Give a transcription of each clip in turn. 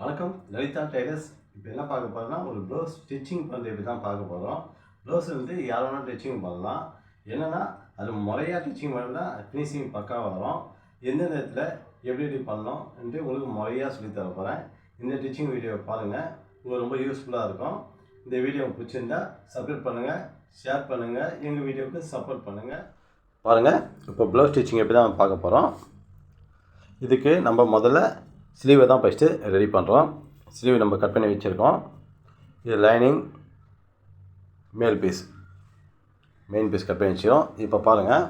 வணக்கம், லலிதா டெய்லர்ஸ். இப்போ என்ன பார்க்க போகிறோம்னா, ஒரு ப்ளவுஸ் ஸ்டிச்சிங் பண்ணுறது எப்படி தான் பார்க்க போகிறோம். ப்ளவுஸ் வந்து யார் வேணாலும் ஸ்டிச்சிங் பண்ணலாம். என்னென்னா அது முறையாக ஸ்டிச்சிங் பண்ணால் ஃபினிஷிங் பக்காவாக வரும். எந்த நேரத்தில் எப்படி எப்படி பண்ணணும் என்று உங்களுக்கு முறையாக சொல்லித்தர போகிறேன். இந்த ஸ்டிச்சிங் வீடியோவை பாருங்கள், உங்களுக்கு ரொம்ப யூஸ்ஃபுல்லாக இருக்கும். இந்த வீடியோ பிடிச்சிருந்தா சப்ஸ்கிரைப் பண்ணுங்கள், ஷேர் பண்ணுங்கள், எங்கள் வீடியோவுக்கு சப்போர்ட் பண்ணுங்கள். பாருங்கள், இப்போ ப்ளவுஸ் ஸ்டிச்சிங் எப்படி தான் பார்க்க போகிறோம். இதுக்கு நம்ம முதல்ல ஸ்லீவை தான் ஃபஸ்ட்டு ரெடி பண்ணுறோம். ஸ்லீவ் நம்ம கட் பண்ணி வச்சுருக்கோம். இது லைனிங் மெயின் பீஸ் கட் பண்ணி வச்சுக்கிறோம். இப்போ பாருங்கள்,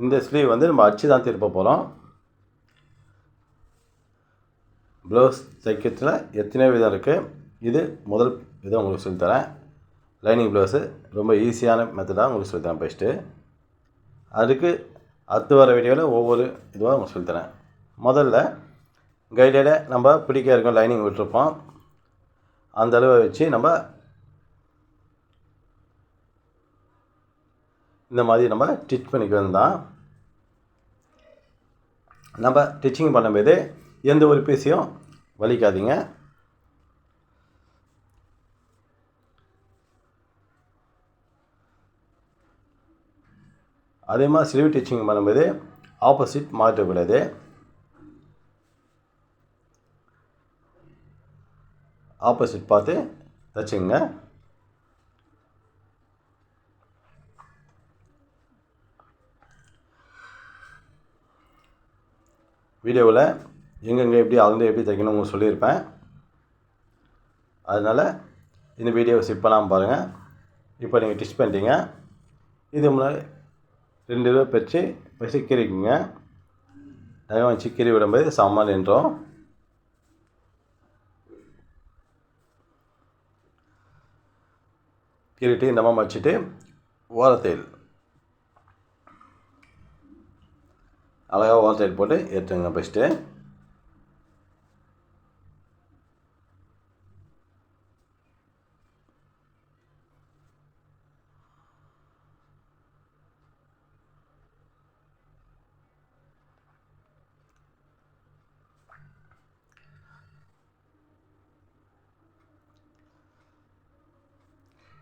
இந்த ஸ்லீவ் வந்து நம்ம அச்சு தான் திருப்ப போகிறோம். ப்ளவுஸ் தைக்கிறதுல எத்தனையோ விதம் இருக்குது. இது முதல் விதம் உங்களுக்கு சொல்லித்தரேன். லைனிங் ப்ளவுஸு ரொம்ப ஈஸியான மெத்தடாக உங்களுக்கு சொல்லித்தரேன். ஃபஸ்ட்டு அதுக்கு அடுத்து வர வீடியோவில் ஒவ்வொரு இதுவாக உங்களுக்கு சொல்லித்தரேன். முதல்ல கைடடை நம்ம பிடிக்க இருக்கும் லைனிங் விட்டுருப்போம். அந்த அளவை வச்சு நம்ம இந்த மாதிரி நம்ம ஸ்டிச் பண்ணிக்க வந்தால், நம்ம ஸ்டிச்சிங் பண்ணும்போது எந்த ஒரு பீஸையும் வலிக்காதீங்க. அதே மாதிரி ஸ்லீவ் ஸ்டிச்சிங் பண்ணும்போது ஆப்போசிட் மாற்றக்கூடாது. ஆப்போசிட் பார்த்து தைச்சிங்க. வீடியோவில் எங்கெங்கே எப்படி அளந்து எப்படி தைக்கணும் உங்களுக்கு சொல்லியிருப்பேன். அதனால் இந்த வீடியோவை ஸ்கிப் பண்ணாமல் பாருங்கள். இப்போ நீங்கள் ஸ்டிச் பண்ணிட்டீங்க. இது முன்னாடி 2 ரூபா பிரித்து ஃபஸ்ட்டு கீறிக்குங்க. நகம் வச்சு கீறி விடும்போது சமமாக நின்றோம். கீறிட்டு இந்த மாதிரி வச்சுட்டு ஓரத்தையில் அழகாக ஓரத்தையில் போட்டு எடுத்துங்க. ஃபஸ்ட்டு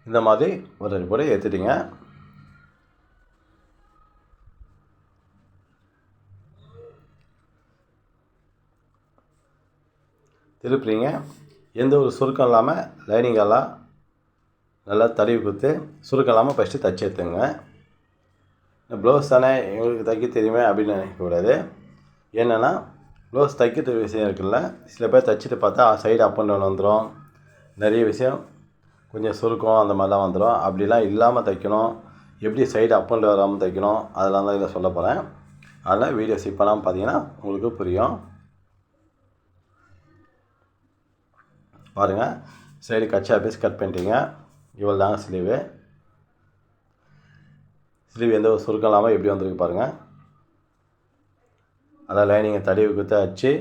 இந்த மாதிரி ஒரு போட்டு எடுத்துட்டிங்க. திருப்பிங்க. எந்த ஒரு சுருக்கம் இல்லாமல் லைனிங்கெல்லாம் நல்லா தடவி கொடுத்து சுருக்கம் இல்லாமல் ஃபஸ்ட்டு தைச்சி எடுத்துங்க. இந்த ப்ளவுஸ் தானே எங்களுக்கு தைக்க தெரியுமே அப்படின்னு நினைக்கக்கூடாது. என்னென்னா ப்ளவுஸ் தைக்கிறது விஷயம் இருக்குல்ல, சில பேர் தைச்சிட்டு பார்த்தா சைடு அப் அண்ட் டவுன் வந்துடும். நிறைய விஷயம் கொஞ்சம் சுருக்கம் அந்த மாதிரிலாம் வந்துடும். அப்படிலாம் இல்லாமல் தைக்கணும். எப்படி சைடு அப் அண்ட் வராமல் தைக்கணும் அதெல்லாம் தான் இதில் சொல்ல போகிறேன். அதனால் வீடியோ ஸ்கிப் பண்ணாமல் பார்த்தீங்கன்னா உங்களுக்கு புரியும். பாருங்கள், சைடு கச்சா பீஸ் கட் பண்ணிட்டீங்க. இவ்வளோ தாங்க ஸ்லீவு. ஸ்லீவ் எந்த ஒரு சுருக்கம் இல்லாமல் எப்படி வந்திருக்கு பாருங்கள். அதான் லைனிங்கை தடவி கொடுத்து வச்சு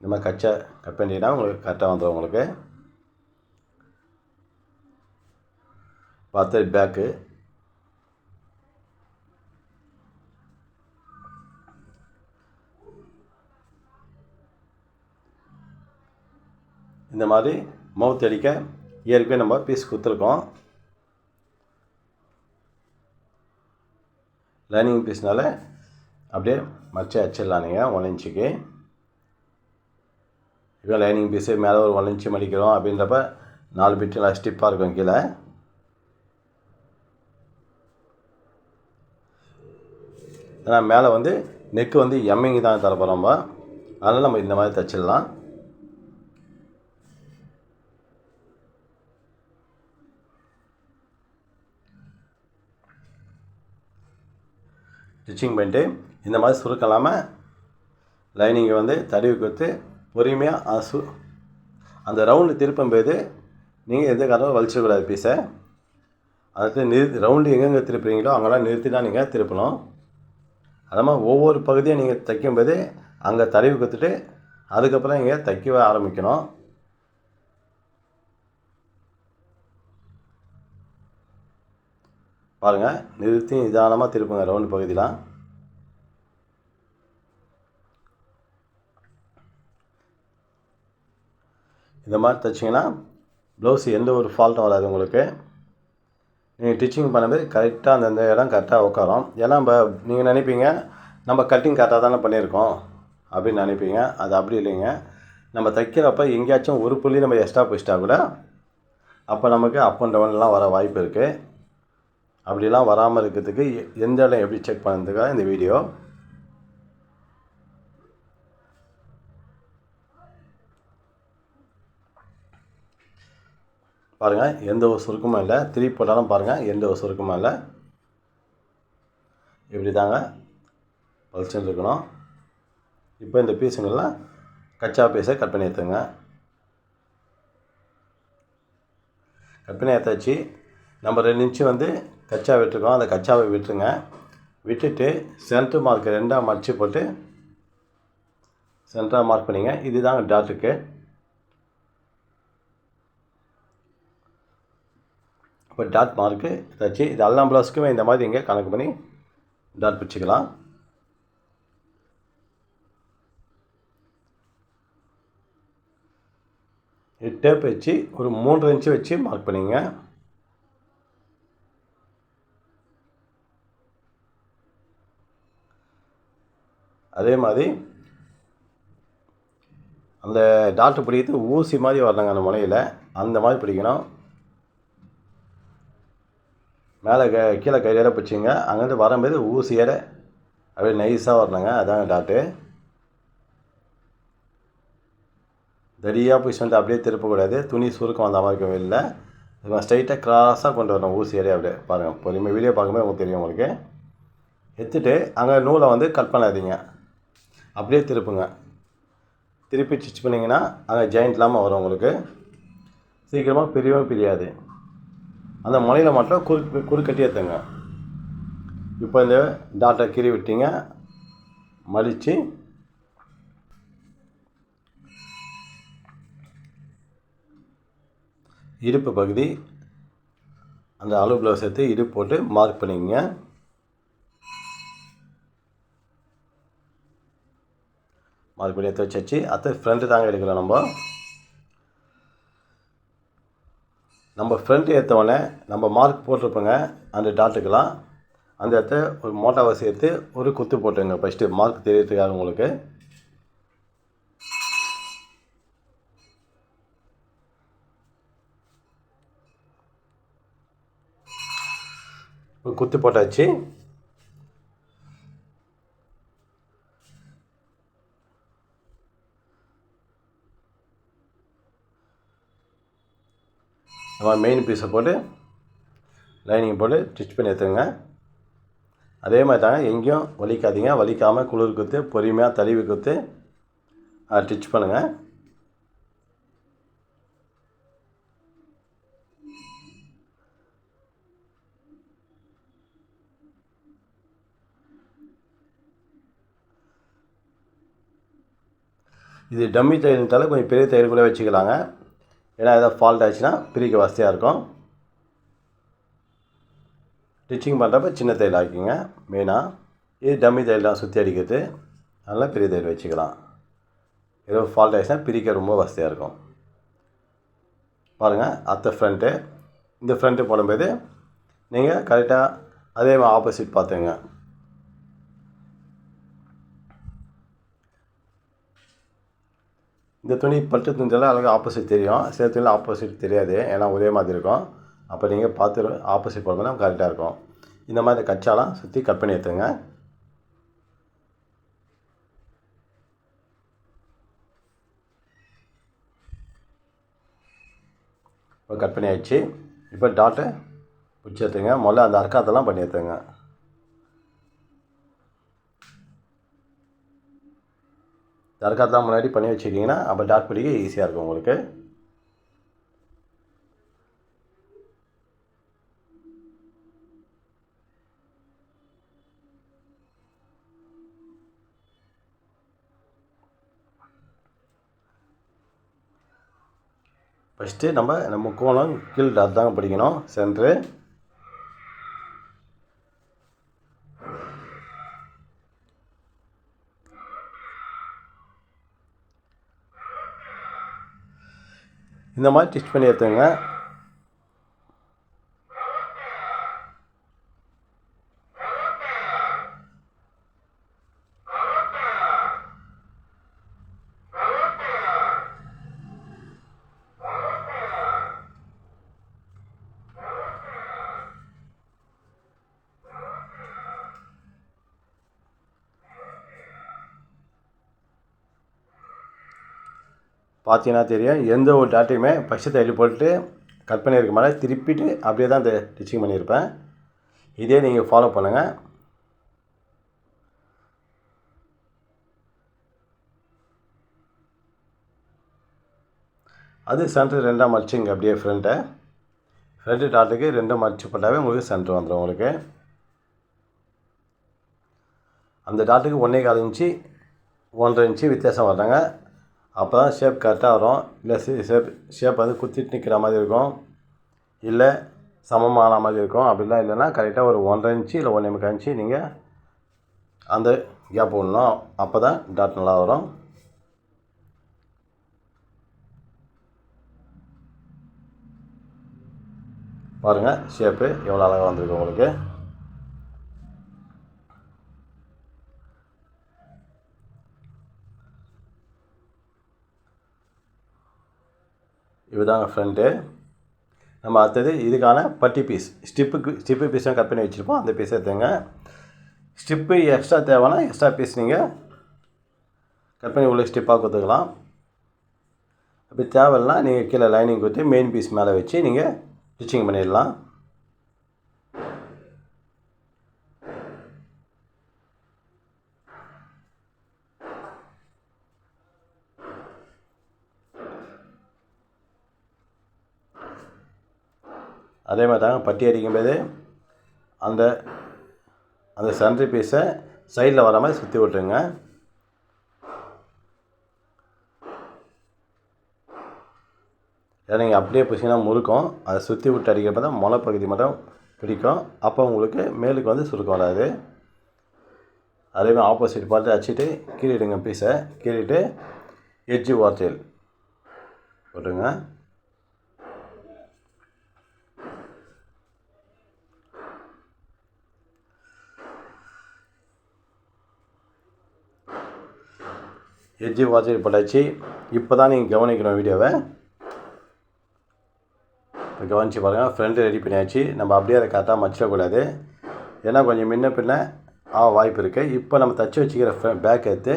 இந்த மாதிரி கச்சா கட் பண்ணிட்டீங்கன்னா உங்களுக்கு கரெக்டாக வந்துடும். உங்களுக்கு பார்த்து பேக்கு இந்த மாதிரி மவுத் அடிக்க ஏற்கனவே நம்ம பீஸ் கொடுத்துருக்கோம். லைனிங் பீஸ்னால அப்படியே மடிச்சு அடிச்சிடலாம் நீங்கள் 1 இன்ச்சுக்கு. இப்போ லைனிங் பீஸு மேலே ஒரு 1 இன்ச்சு மடிக்கிறோம் அப்படின்றப்ப 4 பிட்டு நல்லா ஸ்டிப்பாக இருக்கும் கீழே. ஏன்னா மேலே வந்து நெக்கு வந்து எம்மிங் தான் தரப்போம் நம்ம. அதனால் நம்ம இந்த மாதிரி தைச்சிடலாம். ஸ்டிச்சிங் பண்ணிட்டு இந்த மாதிரி சுருக்கம் இல்லாமல் லைனிங்கை வந்து தடவி கொடுத்து பொறுமையாக அந்த ரவுண்டு திருப்பும்போது நீங்கள் எந்த காரணமும் வலிச்சிடக்கூடாது பீஸை. அதுக்கு ரவுண்டு எங்கெங்கே திருப்புறீங்களோ அங்கெல்லாம் நிறுத்தி தான் நீங்கள் திருப்பணும். அது மாதிரி ஒவ்வொரு பகுதியும் நீங்கள் தைக்கும்போது அங்கே தடவி கொடுத்துட்டு அதுக்கப்புறம் நீங்கள் தைக்கவே ஆரம்பிக்கணும். பாருங்கள், நிறுத்தி நிதானமாக திருப்புங்க ரவுண்டு பகுதியெலாம். இந்த மாதிரி தைச்சிங்கன்னா ப்ளவுஸ் எந்த ஒரு ஃபால்ட்டும் வராது உங்களுக்கு. நீங்கள் ஸ்டிச்சிங் பண்ணும்போது கரெக்டாக அந்தந்த இடம் கரெக்டாக உட்காரும். ஏன்னா நீங்கள் நினைப்பீங்க நம்ம கட்டிங் கரெக்டாக தானே பண்ணியிருக்கோம் அப்படின்னு நினைப்பீங்க. அது அப்படி இல்லைங்க. நம்ம தைக்கிறப்ப எங்கேயாச்சும் ஒரு புள்ளி நம்ம எக்ஸ்ட்ரா போயிட்டா கூட அப்போ நமக்கு அப் அண்ட் டவுன்லாம் வர வாய்ப்பு இருக்குது. அப்படிலாம் வராமல் இருக்கிறதுக்கு எந்த இடம் எப்படி செக் பண்ணுறதுக்காக இந்த வீடியோ. பாருங்கள், எந்த ஒரு சுருக்கமும் இல்லை. திருப்பி போட்டாலும் பாருங்கள், எந்த ஒரு சுருக்கமும் இல்லை. இப்படி தாங்க பளிச்சுன்னு இருக்கணும். இப்போ இந்த பீஸுங்கள்லாம் கச்சா பீஸை கட் பண்ணி எடுத்துங்க. கட் பண்ணி எடுத்தாச்சு. நம்ம 2 இன்ச்சு வந்து கச்சா விட்டுருக்கோம். அந்த கச்சாவை விட்டுருங்க. விட்டுட்டு சென்டர் மார்க் 2ஆக மடித்து போட்டு சென்டராக மார்க் பண்ணிங்க. இதுதாங்க டாட்டுக்கு. இப்போ டாட் மார்க்கு ஏதாச்சு இது எல்லா ப்ளவுஸுக்குமே இந்த மாதிரி இங்கே கணக்கு பண்ணி டாட் பிடிச்சிக்கலாம். டேப் வச்சு ஒரு 3 இன்ச்சு வச்சு மார்க் பண்ணிங்க. அதே மாதிரி அந்த டாட்டு பிடிக்கிறது ஊசி மாதிரி வரணுங்க. அந்த முனையில் அந்த மாதிரி பிடிக்கணும். மேலே கீழே கையில பிடிச்சிங்க. அங்கேருந்து வரும்போது ஊசியோட அப்படியே நைஸாக வரணுங்க. அதாங்க டாட்டு. தடியாக போய் வந்து அப்படியே திருப்பக்கூடாது. துணி சுருக்கம் வந்த மாதிரி இருக்கும். இல்லை இது ஸ்ட்ரைட்டாக கிராஸாக கொண்டு வரணும் ஊசியோட. அப்படியே பாருங்கள், பொறுமையாக வீடியோ பார்க்கும்போது உங்களுக்கு தெரியும். உங்களுக்கு எடுத்துகிட்டு அங்கே நூலை வந்து கட் பண்ணாதீங்க. அப்படியே திருப்புங்க. திருப்பி ஸ்டிச் பண்ணிங்கன்னா அங்கே ஜாயிண்ட் இல்லாமல் வரும். உங்களுக்கு சீக்கிரமாக பிரியவும் பிரியாது. அந்த முனையில் மட்டும் குறுக்கட்டி ஏற்றுங்க. இப்போ இந்த டாட்டை கீறி விட்டீங்க. மடித்து இடுப்பு பகுதி அந்த அளவு ப்ளவுஸ் எடுத்து இடுப்பு போட்டு மார்க் பண்ணிக்கங்க. மார்க் பண்ணி எடுத்து வச்சாச்சு. அடுத்து ஃப்ரண்ட்டு தாங்க எடுக்கலாம். நம்ம ஃப்ரண்ட் ஏற்றவொடனே நம்ம மார்க் போட்டிருப்போங்க அந்த டாட்டுக்கெல்லாம். அந்த இடத்த ஒரு மோட்டாவை சேர்த்து ஒரு குத்து போட்டுங்க. ஃபஸ்ட்டு மார்க் தெரியறதுக்காக உங்களுக்கு. ஒரு குத்து போட்டாச்சு. நம்ம மெயின் பீஸை போட்டு லைனிங் போட்டு ஸ்டிச் பண்ணி எடுத்துங்க. அதே மாதிரி தாங்க எங்கேயும் வலிக்காதீங்க. வலிக்காமல் குளிர் குத்து பொறுமையாக தழுவி குத்து ஸ்டிச் பண்ணுங்கள். இது டம்மி தையல்னால கொஞ்சம் பெரிய தையல் கூட வச்சுக்கலாங்க. ஏன்னா எதாவது ஃபால்ட் ஆச்சுன்னா பிரிக்க வசதியாக இருக்கும். ஸ்டிச்சிங் பண்ணுறப்ப சின்ன தையல் ஆக்கிங்க. மெயினாக இது டம்மி தையல் தான் சுற்றி அடிக்கிறது. அதனால் பெரிய தையல் வச்சுக்கலாம். ஏதோ ஃபால்ட் ஆகிடுச்சுன்னா பிரிக்க ரொம்ப வசதியாக இருக்கும். பாருங்கள், அடுத்த ஃப்ரண்ட்டு. இந்த ஃப்ரண்ட்டு போடும்போது நீங்கள் கரெக்டாக அதே மாதிரி ஆப்போசிட் பார்த்துங்க. இந்த துணி பட்டு துணியெல்லாம் அழகாக ஆப்போசிட் தெரியும். சில துணியில் ஆப்போசிட் தெரியாது. ஏன்னா ஒரே மாதிரி இருக்கும். அப்போ நீங்கள் பார்த்து ஆப்போசிட் போடும்போது கரெக்டாக இருக்கும். இந்த மாதிரி கச்சாலாம் சுற்றி கட் பண்ணி எடுத்துங்க. இப்போ கட் பண்ணி ஆயிடுச்சு. இப்போ டாட்டை பிடிச்சி எடுத்துங்க. முதல்ல அந்த அர்க்காத்தெல்லாம் பண்ணி எடுத்துங்க. தற்காத்தெல்லாம் முன்னாடி பண்ணி வச்சுக்கிட்டிங்கன்னா அப்போ டாட் பிடிக்க ஈஸியாக இருக்கும் உங்களுக்கு. ஃபஸ்ட்டு நம்ம கோணம் கீழ் டாட் தாங்க பிடிக்கணும். சென்ட்ரு இந்த மாதிரி ஸ்டிச் பண்ணி எடுத்துங்க. பார்த்தீங்கன்னா தெரியும், எந்த ஒரு டாட்டையுமே பச்சை தையல் போட்டு கட் பண்ணியிருக்க மாதிரி திருப்பிட்டு அப்படியே தான் இந்த ஸ்டிச்சிங் பண்ணியிருப்பேன். இதே நீங்கள் ஃபாலோ பண்ணுங்கள். அது சென்டர் 2ஆக மடிச்சுங்க. அப்படியே ஃப்ரண்ட்டு டாட்டுக்கு 2 மடிச்சு போட்டாவே உங்களுக்கு சென்டர் வந்துடும். உங்களுக்கு அந்த டாட்டுக்கு 1.25 இன்ச்சு 1.5 இன்ச்சு வித்தியாசம் வர்றாங்க. அப்போ தான் ஷேப் கரெக்டாக வரும். இல்லை ஷேப் வந்து குத்திட்டு நிற்கிற மாதிரி இருக்கும், இல்லை சமமான மாதிரி இருக்கும். அப்படிலாம் இல்லைன்னா கரெக்டாக ஒரு 1.5 இன்ச்சு இல்லை 1.25 இன்ச்சு நீங்கள் அந்த கேப் விடணும். அப்போ தான் டாட் நல்லா வரும். பாருங்கள் ஷேப்பு எவ்வளோ அழகாக வந்திருக்கு உங்களுக்கு. இதுதாங்க ஃப்ரண்ட்டு. நம்ம அடுத்தது இதுக்கான பட்டி பீஸ் ஸ்டிப்பு பீஸும் கட் பண்ணி வச்சுருப்போம். அந்த பீஸ் எடுத்துங்க. ஸ்டிப்பு எக்ஸ்ட்ரா தேவைன்னா எக்ஸ்ட்ரா பீஸ் நீங்கள் கட் பண்ணி உள்ள ஸ்டிப்பாக கொடுத்துக்கலாம். அப்படி தேவைன்னா நீங்கள் கீழே லைனிங் கொடுத்து மெயின் பீஸ் மேலே வச்சு நீங்கள் ஸ்டிச்சிங் பண்ணிடலாம். அதே மாதிரி தாங்க பட்டி அடிக்கும்போது அந்த அந்த சென்ட்ரி பீஸை சைடில் வர மாதிரி சுற்றி விட்டுருங்க. ஏன்னா நீங்கள் அப்படியே பிடிச்சிங்கன்னா முறுக்கும். அதை சுற்றி விட்டு அடிக்கிறப்ப தான் முளைப்பகுதி மட்டும் பிடிக்கும். அப்போ உங்களுக்கு மேலுக்கு வந்து சுருக்கம் வராது. அதேமாதிரி ஆப்போசிட் பார்த்து அடிச்சுட்டு கீறிடுங்க. பீஸை கீறிட்டு எட்ஜு வார்டெயில் போட்டுங்க. எட்ஜு வார்டெயில் போட்டாச்சு. இப்போ தான் நீங்கள் கவனிக்கணும் வீடியோவை. இப்போ கவனித்து பாருங்கள். ஃப்ரண்ட்டு ரெடி பண்ணியாச்சு. நம்ம அப்படியே அதை கரெக்டாக மச்சிடக்கூடாது. ஏன்னா கொஞ்சம் முன்ன பின்ன வாய்ப்பு இருக்குது. இப்போ நம்ம தச்சு வச்சுக்கிற பேக் எடுத்து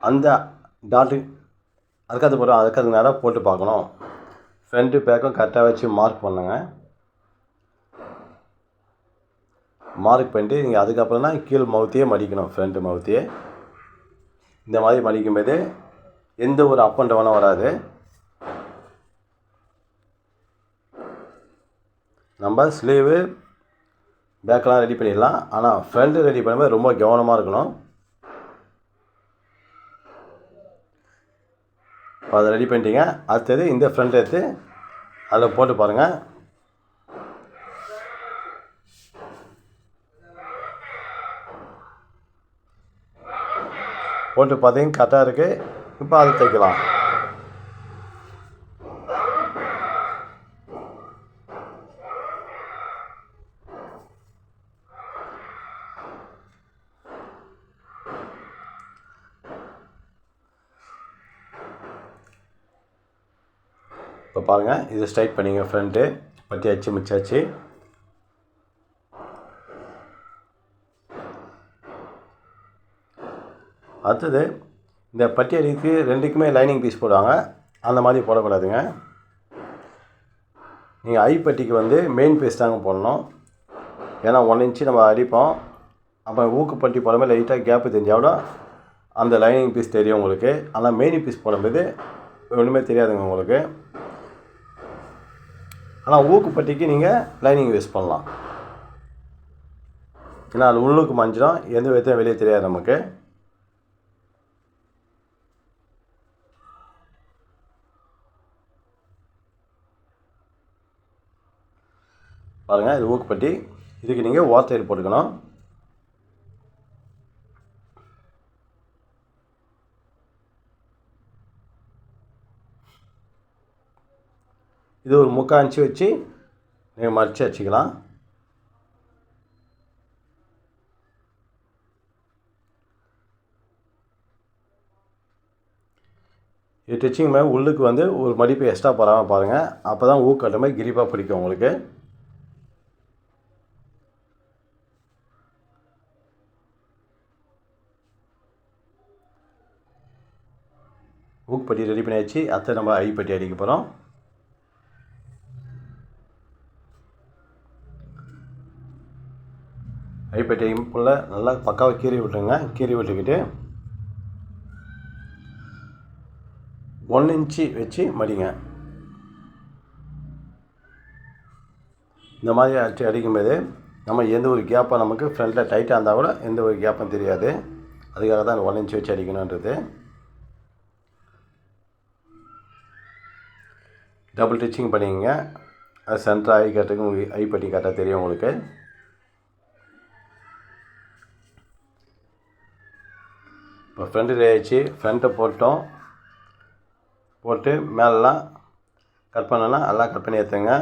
அந்த டாட்டு அதுக்காது நேராக போட்டு பார்க்கணும். ஃப்ரண்ட்டு பேக்கும் கரெக்டாக வச்சு மார்க் பண்ணுங்க. மார்க் பண்ணிட்டு நீங்கள் அதுக்கப்புறம் தான் கீழ் மவுத்தையே மடிக்கணும். ஃப்ரண்ட்டு மவுத்தையே இந்த மாதிரி மடிக்கும்போது எந்த ஒரு அப் அண்ட் டவுனும் வராது. நம்ம ஸ்லீவு பேக்கெலாம் ரெடி பண்ணிடலாம். ஆனால் ஃப்ரண்ட்டு ரெடி பண்ணும்போது ரொம்ப கவனமாக இருக்கணும். இப்போ அதை ரெடி பண்ணிட்டீங்க. அடுத்தது இந்த ஃப்ரண்ட் எடுத்து அதில் போட்டு பாருங்கள். போட்டு பார்த்தீங்க கரெக்டாக இருக்குது. இப்போ அதை தைக்கலாம். இப்போ பாருங்கள், இது ஸ்ட்ரைட் பண்ணிங்க. ஃப்ரண்ட்டு பட்டி அடிச்சு முடிச்சாச்சு. அடுத்தது இந்த பட்டி அடிக்கு 2க்குமே லைனிங் பீஸ் போடுவாங்க. அந்த மாதிரி போடக்கூடாதுங்க. நீங்கள் ஐ பட்டிக்கு வந்து மெயின் பீஸ் தாங்க போடணும். ஏன்னா 1 இன்ச்சு நம்ம அடிப்போம். அப்போ ஊக்கு பட்டி போடும்போது லைட்டாக கேப்பு தெரிஞ்சாவிட அந்த லைனிங் பீஸ் தெரியும் உங்களுக்கு. ஆனால் மெயின் பீஸ் போடும்போது ஒன்றுமே தெரியாதுங்க உங்களுக்கு. ஆனால் ஊக்கு பட்டிக்கு நீங்கள் லைனிங் யூஸ் பண்ணலாம். ஏன்னா அது உள்ளுக்கு மஞ்சிடும், எந்த விதத்தையும் வெளியே தெரியாது நமக்கு. பாருங்கள், இது ஊக்குப்பட்டி. இதுக்கு நீங்கள் ஓரத்தையில் போட்டுக்கணும். இது ஒரு 3/4 இன்ச்சு வச்சு நீங்கள் மடித்து வச்சுக்கலாம். இது ஸ்டிச்சிங் மேலே உள்ளுக்கு வந்து ஒரு மடிப்பு எக்ஸ்ட்ரா போடாமல் பாருங்கள். அப்போ தான் ஊக்கு கட்டுற மாதிரி கிரிப்பாக பிடிக்கும் உங்களுக்கு. ஊக்கு பட்டி ரெடி பண்ணியாச்சு. அடுத்து நம்ம ஐப்பட்டி அடிக்க போகிறோம். ஐப்பட்டி அடிக்குள்ள நல்லா பக்காவாக கீறி விட்டுருங்க. கீறி விட்டுக்கிட்டு 1 இன்ச்சு வச்சு மடிங்க. இந்த மாதிரி அடிக்கும்போது நம்ம எந்த ஒரு கேப்பாக நமக்கு ஃப்ரண்ட்டில் டைட்டாக இருந்தால் கூட எந்த ஒரு கேப்பும் தெரியாது. அதுக்காக தான் 1 இன்ச்சு வச்சு அடிக்கணுன்றது. டபுள் ஸ்டிச்சிங் பண்ணிக்கங்க. அது சென்டர் ஐ கட்டுக்கு ஐப்பட்டி கட்ட தெரியும் உங்களுக்கு. இப்போ ஃப்ரண்ட்டு ரெடி ஆகிடுச்சு. ஃப்ரண்ட்டை போட்டு மேலெலாம் கட் பண்ணோன்னா எல்லாம் கட் பண்ணி எடுத்துங்க.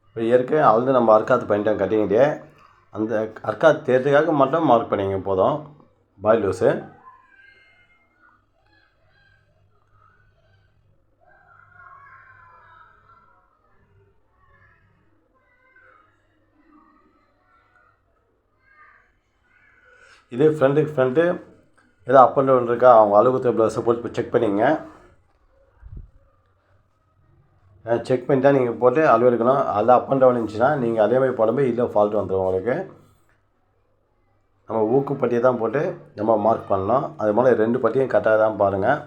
இப்போ ஏற்கனவே ஆல்ரெடி நம்ம அர்க்காத்து பண்ணிட்டோம் கட்டிங்கிட்டே. அந்த அர்க்காத்து தேர்றதுக்காக மட்டும் மார்க் பண்ணிங்க போதும். பாய் லூஸு இதே ஃப்ரண்ட்டு ஏதோ அப் அண்ட் டவுன் இருக்கா அவங்க அளவுக்கு ப்ளவுஸை போட்டு செக் பண்ணிங்க. செக் பண்ணிட்டா நீங்கள் போட்டு அளவு எடுக்கணும். அதில் அப் அண்ட் டவுன் இருந்துச்சுன்னா நீங்கள் அதே மாதிரி போடும்போது இதில் ஃபால்ட் வந்துடும் உங்களுக்கு. நம்ம ஊக்கு பட்டியை தான் போட்டு நம்ம மார்க் பண்ணணும். அது போல் 2 பட்டியும் கரெக்டாக தான் பாருங்கள்.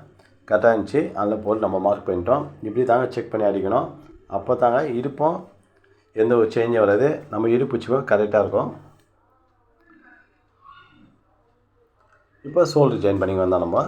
கரெக்டாக இருந்துச்சு. அதில் போட்டு நம்ம மார்க் பண்ணிட்டோம். இப்படி தாங்க செக் பண்ணி அடிக்கணும். அப்போ தாங்க இடுப்பும் எந்த ஒரு சேஞ்சும் வராது. நம்ம இடுப்பு வச்சுக்கோ கரெக்டாக இருக்கும். இப்போ ஷோல்டர் ஜாயின் பண்ணி வந்தால் நம்ம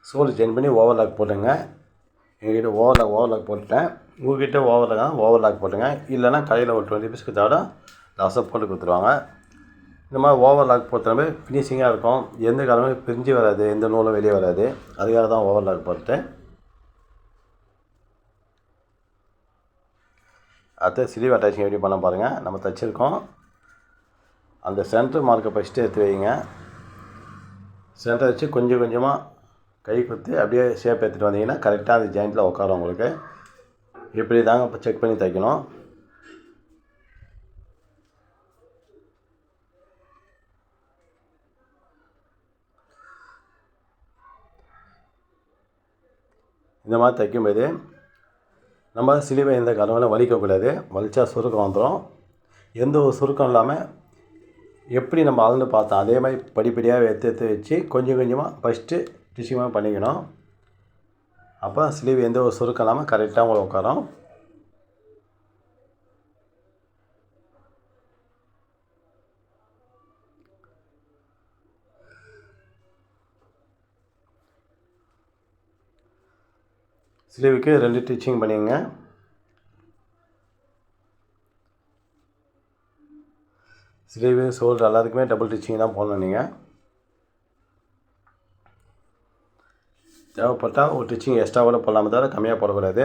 ஷோல்டர் ஜாயின் பண்ணி ஓவர்லாக் போட்டுங்க. எங்ககிட்ட ஓவர்லாக் போட்டுட்டேன். உங்கள்கிட்ட ஓவர்லாக் போட்டுங்க. இல்லைனா கடையில் ஒரு 20 பீஸ்க்கு தவிர லாஸாக போட்டு கொடுத்துருவாங்க. இந்த மாதிரி ஓவர்லாக் போட்டுறமே ஃபினிஷிங்காக இருக்கும். எந்த காலமும் பிரிஞ்சு வராது, எந்த நூலும் வெளியே வராது. அதுக்காக தான் ஓவர்லாக் போட்டேன். அடுத்து ஸ்லீவ் அட்டாச்சிங் எப்படி பண்ண பாருங்கள். நம்ம தைச்சிருக்கோம். அந்த சென்டர் மார்க்கை ஃபஸ்ட்டு எடுத்து வைங்க. சென்டர் வச்சு கொஞ்சம் கொஞ்சமாக கை குத்தி அப்படியே ஷேப் எடுத்துகிட்டு வந்தீங்கன்னா கரெக்டாக அந்த ஜாயிண்ட்டில் உட்காரும் உங்களுக்கு. இப்படி தாங்க இப்போ செக் பண்ணி தைக்கணும். இந்த மாதிரி தைக்கும்போது நம்ம சிலுவை எந்த காலங்களும் வலிக்கக்கூடாது. வலிச்சா சுருக்கம் வந்துடும். எந்த ஒரு சுருக்கம் இல்லாமல் எப்படி நம்ம அளந்து பார்த்தோம் அதே மாதிரி படிப்படியாக எடுத்து வச்சு கொஞ்சம் கொஞ்சமாக ஃபஸ்ட்டு ஸ்டிச்சிங்காக பண்ணிக்கணும். அப்போ ஸ்லீவ் எந்த ஒரு சுருக்கம் இல்லாமல் கரெக்டாக உங்களுக்கு உட்காரும். ஸ்லீவுக்கு 2 ஸ்டிச்சிங் பண்ணிங்க. ஸ்லீவு ஷோல்டர் எல்லாத்துக்குமே டபுள் ஸ்டிச்சிங் தான் போடணும். நீங்கள் தேவைப்பட்டால் ஒரு ஸ்டிச்சிங் எக்ஸ்ட்ரா கூட போடலாமே தவிர கம்மியாக போடக்கூடாது.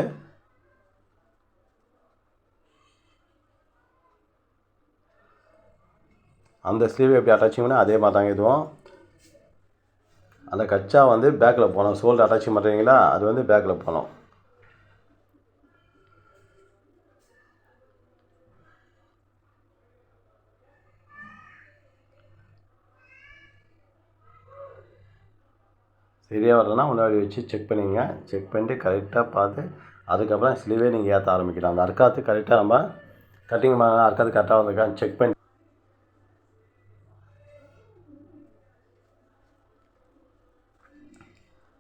அந்த ஸ்லீவ் எப்படி அட்டாச்சிங் பண்ணால் அதே மாதிரி தாங்க இதுவும். அந்த கச்சா வந்து பேக்கில் போகணும். ஷோல்டர் அட்டாச்சிங் பண்ணுறீங்களா அது வந்து பேக்கில் போகணும். சரியாக வரலன்னா முன்னாடி வச்சு செக் பண்ணிங்க. செக் பண்ணிட்டு கரெக்டாக பார்த்து அதுக்கப்புறம் ஸ்லீவே நீங்கள் ஏற்ற ஆரம்பிக்கலாம். அந்த அர்க்காத்து கரெக்டாக நம்ம கட்டிங் அர்க்காத்து கரெக்டாக வந்திருக்கான்னு செக் பண்ணி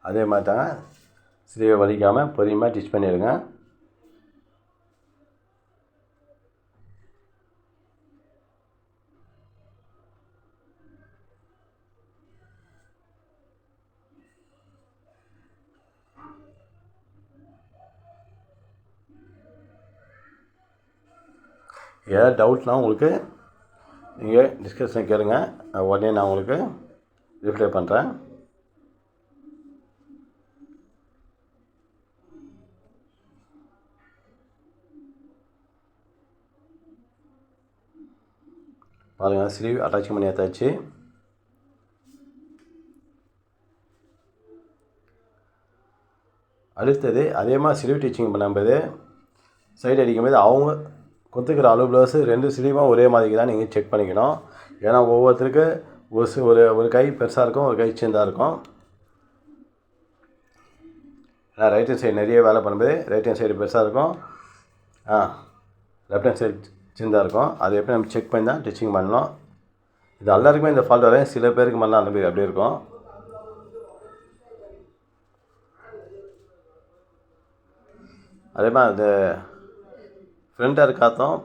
அதே மாதிரி தாங்க ஸ்லீவை வலிக்காமல் பொறுமையாக ஸ்டிச் பண்ணிடுங்க. ஏதாவது டவுட்னால் உங்களுக்கு நீங்கள் டிஸ்கஷன் கேளுங்க, உடனே நான் உங்களுக்கு ரிப்ளை பண்ணுறேன். பாருங்கள், ஸ்லீவ் அட்டாச் பண்ணி ஏற்றாச்சு. அடுத்தது அதே மாதிரி ஸ்லீவ் டிச்சிங் பண்ணும்போது சைடு அடிக்கும்போது அவங்க கொடுத்துக்கிற அளவு ப்ளவுஸு 2 ஸ்லீவும் ஒரே மாதிரி தான் நீங்கள் செக் பண்ணிக்கணும். ஏன்னா ஒவ்வொருத்தருக்கு ஒரு கை பெருசாக இருக்கும், ஒரு கை சின்னதாக இருக்கும். ஏன்னா ரைட் ஹேண்ட் சைடு நிறைய வேலை பண்ணும்போது ரைட் ஹேண்ட் சைடு பெருசாக இருக்கும், லெஃப்ட் ஹேண்ட் சைடு சின்னதாக இருக்கும். அது எப்படி நம்ம செக் பண்ணி தான் டிச்சிங் பண்ணணும். இது எல்லாருக்குமே இந்த ஃபால்ட் வரையும், சில பேருக்கு மட்டும் அந்த மாதிரி அப்படி இருக்கும். அதே மாதிரி அந்த ஃப்ரண்ட்டாக இருக்காத்தும்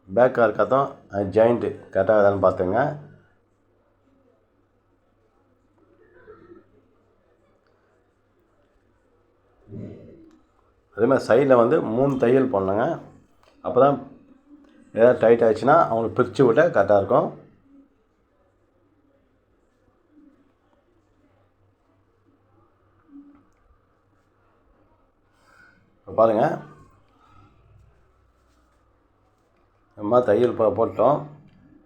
பேக்காக இருக்காத்தும் ஜாயிண்ட்டு கரெக்டாக தானே பார்த்துங்க. அதே மாதிரி சைடில் வந்து 3 தையல் போடணுங்க. அப்போ தான் ஏதாவது டைட் ஆகிடுச்சுன்னா அவங்களுக்கு பிரித்து விட கரெக்டாக இருக்கும். இப்போ பாருங்கள், நம்ம தையல் போட்டோம்.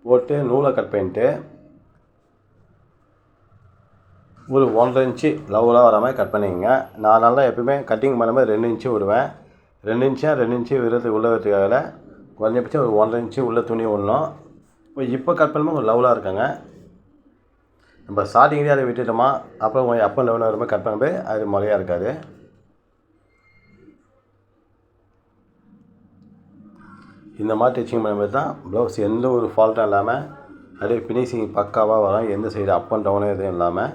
போட்டு நூலை கட் பண்ணிட்டு ஒரு 1.5 இன்ச்சு லெவலாக வர மாதிரி கட் பண்ணிக்கங்க. நான் நல்லா எப்பவுமே கட்டிங் பண்ணும்போது 2 இன்ச்சு விடுவேன். 2 இன்ச்சு விடுறதுக்கு உள்ள வரதுக்காக குறைஞ்சபட்சம் ஒரு 1.5 இன்ச்சு உள்ள துணி விடணும். இப்போ கட் பண்ணும்போது ஒரு லெவலாக இருக்காங்க. நம்ம ஸ்டார்டிங்லேயே அதை விட்டுட்டோமா, அப்புறம் கொஞ்சம் அப் அண்ட் டவுன் வர மாதிரி கட் பண்ணும்போது அது முறையாக இருக்காது. இந்த மாதிரி டிச்சிங் பண்ணும்போது தான் ப்ளவுஸ் எந்த ஒரு ஃபால்ட்டும் இல்லாமல் அப்படியே ஃபினிஷிங் பக்காவாக வரும். எந்த சைடு அப் அண்ட் டவுனு எதுவும் இல்லாமல்.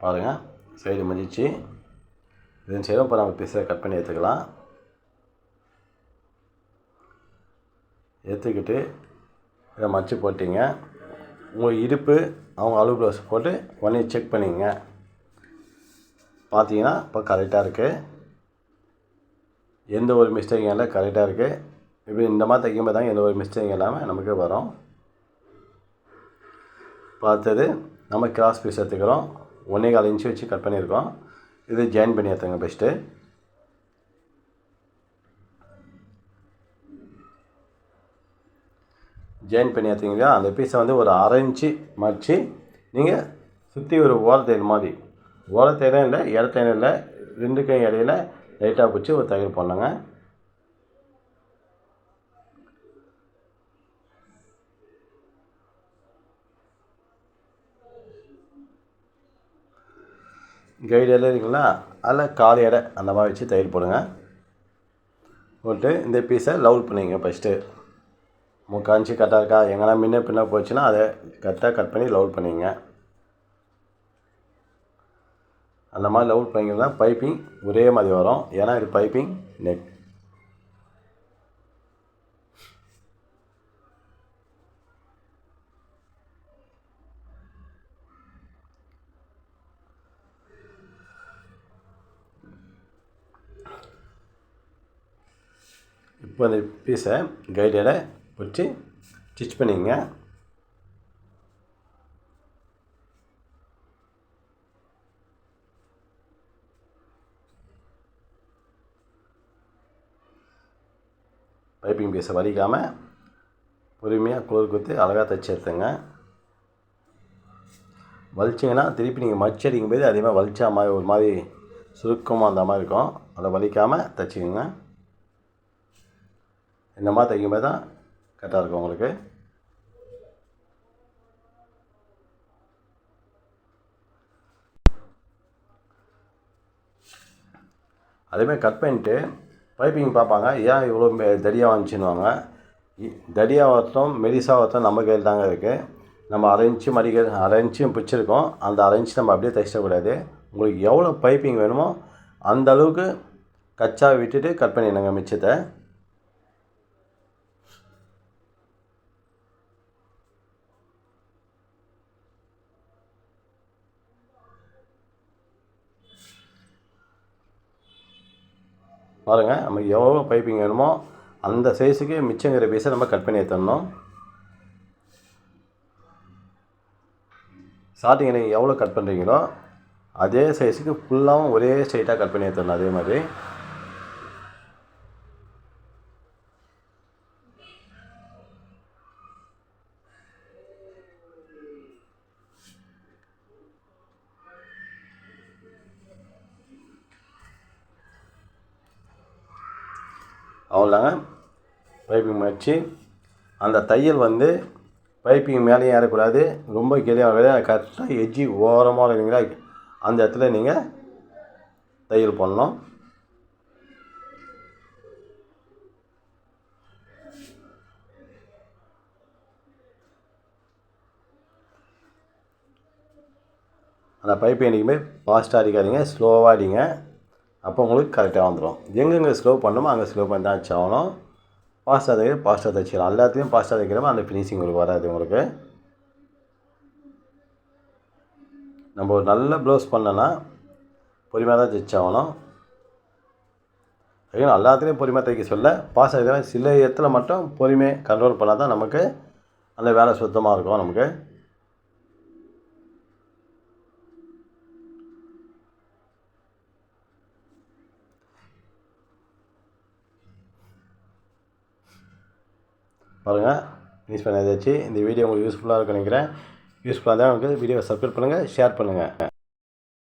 பாருங்கள், சைடு முடிஞ்சிச்சு. இதன் சைடும் இப்போ நம்ம பீஸை கட் பண்ணி எடுத்துக்கலாம். எடுத்துக்கிட்டு இதை மடித்து போட்டிங்க. உங்கள் இடுப்பு அவங்க அளவு ப்ளவுஸ் போட்டு உடனே செக் பண்ணிங்க. பார்த்தீங்கன்னா இப்போ கரெக்டாக இருக்குது, எந்த ஒரு மிஸ்டேக்கும் இல்லை, கரெக்டாக இருக்குது. இப்போ இந்த மாதிரி தைக்கும்போது தான் எந்த ஒரு மிஸ்டேக்கும் இல்லாமல் நமக்கு வரும். பார்த்தது நம்ம கிராஸ் பீஸ் எடுத்துக்கிறோம். 1.25 இன்ச்சு வச்சு கட் பண்ணியிருக்கோம். இது ஜாயின் பண்ணி எடுத்துங்க பெஸ்ட்டு. ஜாயின் பண்ணி எடுத்தீங்களா, அந்த பீஸை வந்து ஒரு 1/2 இன்ச்சு மடித்து நீங்கள் சுற்றி ஒரு ஓரத்தையல் மாதிரி, ஓரத்தையிலும் இல்லை இடத்தையிலும் இல்லை, 2க்கும் இடையில லைட்டாக பிடிச்சி ஒரு தையல் பண்ணுங்க. கைடு எல்லாம் இருக்குங்களா, அதில் 1/4 எடை அந்த மாதிரி வச்சு தையல் போடுங்க. போட்டு இந்த பீஸை லவுல் பண்ணிங்க. ஃபஸ்ட்டு 3/4 இன்ச்சு கரெக்டாக இருக்கா, எங்கன்னா முன்ன பின்ன போச்சுன்னா அதை கரெக்டாக கட் பண்ணி லவுல் பண்ணிங்க. அந்த மாதிரி லவுல் பண்ணிங்கன்னா பைப்பிங் ஒரே மாதிரி வரும். ஏன்னா இது பைப்பிங் நெக். இப்போ அந்த பீஸை கைடில் வச்சு ஸ்டிச் பண்ணிங்க. பைப்பிங் பீஸை வலிக்காமல் பொறுமையாக குளிர் குத்தி அழகாக தைச்சி எடுத்துங்க. வலிச்சிங்கன்னா திருப்பி நீங்கள் மடிச்சு அடிக்கும்போது அதே மாதிரி வலிச்சா மாதிரி ஒரு மாதிரி சுருக்கமாக அந்த மாதிரி இருக்கும். அதை வலிக்காமல் தைச்சிக்கோங்க. இந்த மாதிரி தைக்கும்போது தான் கரெக்டாக இருக்கும் உங்களுக்கு. அதேமாதிரி கட் பண்ணிட்டு பைப்பிங் பார்ப்பாங்க, ஏன் இவ்வளோ தடியாக வந்துச்சுன்னுவாங்க. தடியாக வரட்டும் மெலிசாக வரட்டும் நம்ம கையில் தாங்க இருக்குது. நம்ம 1/2 இன்ச்சு மடிக்க 1/2 இன்ச்சும் பிடிச்சிருக்கோம். அந்த 1/2 இன்ச்சு நம்ம அப்படியே தைச்சிடக்கூடாது. உங்களுக்கு எவ்வளோ பைப்பிங் வேணுமோ அந்த அளவுக்கு கச்சா விட்டுட்டு கட் பண்ணிடுங்க மிச்சத்தை. பாருங்கள், நமக்கு எவ்வளோ பைப்பிங் வேணுமோ அந்த சைஸுக்கு மிச்சங்கிற பீஸை நம்ம கட் பண்ணி எடுத்துடணும். ஸ்டார்டிங்கில் நீங்கள் எவ்வளோ கட் பண்ணுறீங்களோ அதே சைஸுக்கு ஃபுல்லாகவும் ஒரே ஸ்ட்ரைட்டாக கட் பண்ணி எடுத்துடணும். அதே மாதிரி அவ்வளோதாங்க. பைப்பிங் வச்சு அந்த தையல் வந்து பைப்பிங் மேலேயும் ஏறக்கூடாது, ரொம்ப கீழே வரக்கூடாது. கரெக்டாக எஜ்ஜி ஓரமாக இல்லைங்களா அந்த இடத்துல நீங்கள் தையல் பண்ணணும். அந்த பைப்பை என்றைக்குமே ஃபாஸ்ட்டாக அடிக்காதீங்க, ஸ்லோவாக அடிங்க. அப்போ உங்களுக்கு கரெக்டாக வந்துடும். எங்கெங்கே ஸ்லோ பண்ணணுமோ அங்கே ஸ்லோ பண்ணி தான் ஆகணும். ஃபாஸ்ட்டாக தைச்சிக்கலாம். எல்லாத்தையும் ஃபாஸ்ட்டாக தைக்கிறப்ப அந்த ஃபினிஷிங் உங்களுக்கு வராது. உங்களுக்கு நம்ம ஒரு நல்ல ப்ளவுஸ் பண்ணோன்னா பொறுமையாக தான் தைச்சாகணும். எல்லாத்துலேயும் பொறுமையாக தைக்க சொல்ல ஃபாஸ்ட்டாக சில இடத்துல மட்டும் பொறுமையாக கண்ட்ரோல் பண்ணால் தான் நமக்கு அந்த வேலை சுத்தமாக இருக்கும். நமக்கு பாருங்கள், ஃபினிஷ் பண்ணியாச்சு. இந்த வீடியோ உங்களுக்கு யூஸ்ஃபுல்லாக இருக்குன்னு நினைக்கிறேன். யூஸ்ஃபுல்லாக தான் உங்களுக்கு வீடியோவை சப்ஸ்கிரைப் பண்ணுங்கள், ஷேர் பண்ணுங்கள்.